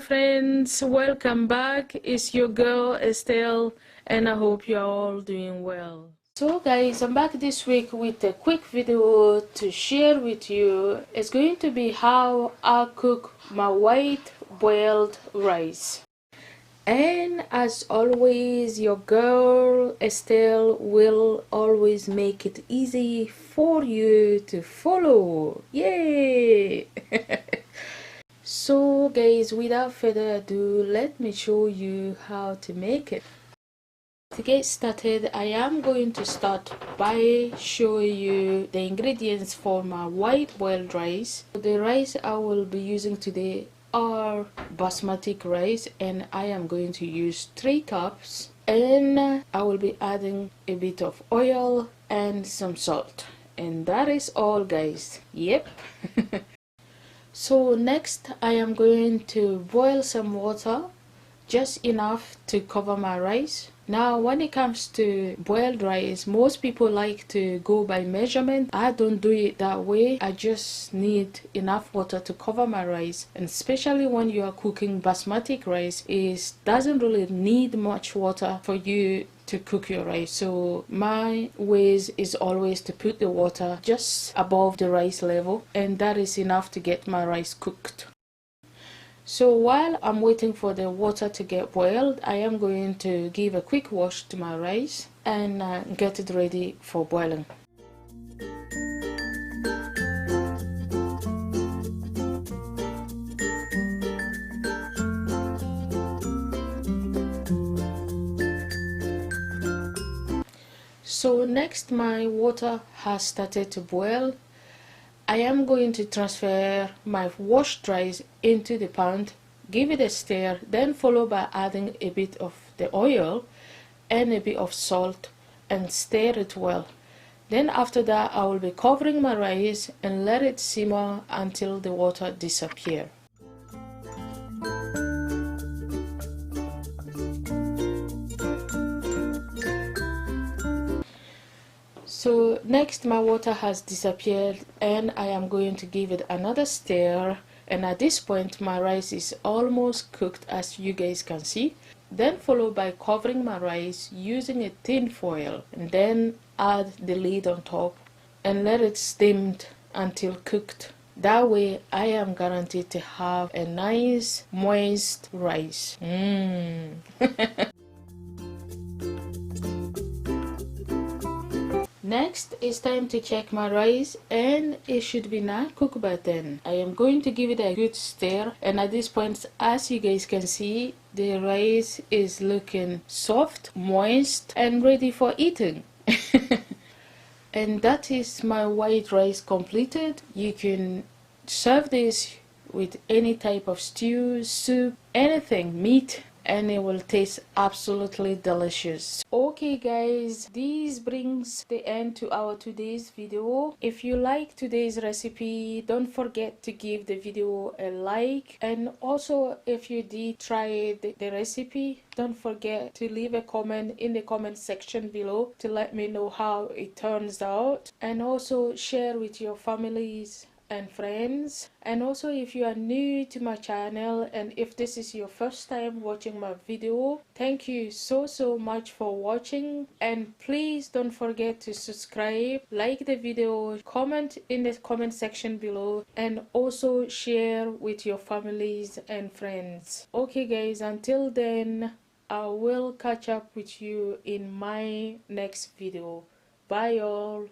friends, welcome back. It's your girl Estelle and I hope you're all doing well. So guys, I'm back this week with a quick video to share with you. It's going to be how I cook my white boiled rice. And as always, your girl Estelle will always make it easy for you to follow. Yay! So guys, without further ado, let me show you how to make it. To get started, I am going to start by showing you the ingredients for my white boiled rice. The rice I will be using today are basmati rice, and I am going to use 3 cups, and I will be adding a bit of oil and some salt, and that is all guys. Yep. So next I am going to boil some water, just enough to cover my rice. Now when it comes to boiled rice, most people like to go by measurement. I don't do it that way. I just need enough water to cover my rice, and especially when you are cooking basmati rice, it doesn't really need much water for you to cook your rice. So my ways is always to put the water just above the rice level, and that is enough to get my rice cooked. So while I'm waiting for the water to get boiled, I am going to give a quick wash to my rice and get it ready for boiling. So next my water has started to boil. I am going to transfer my washed rice into the pan, give it a stir, then follow by adding a bit of the oil and a bit of salt and stir it well. Then after that I will be covering my rice and let it simmer until the water disappears. So next my water has disappeared and I am going to give it another stir, and at this point my rice is almost cooked, as you guys can see. Then follow by covering my rice using a tin foil, and then add the lid on top and let it steam until cooked. That way I am guaranteed to have a nice moist rice. Next, it's time to check my rice, and it should be not cooked by then. I am going to give it a good stir, and at this point, as you guys can see, the rice is looking soft, moist, and ready for eating. And that is my white rice completed. You can serve this with any type of stew, soup, anything, meat, and it will taste absolutely delicious. Okay guys, this brings the end to our today's video. If you like today's recipe, don't forget to give the video a like, and also if you did try the recipe, don't forget to leave a comment in the comment section below to let me know how it turns out, and also share with your families and friends. And also, if you are new to my channel and if this is your first time watching my video, thank you so much for watching, and please don't forget to subscribe, like the video, comment in the comment section below, and also share with your families and friends. Okay guys, until then, I will catch up with you in my next video. Bye all.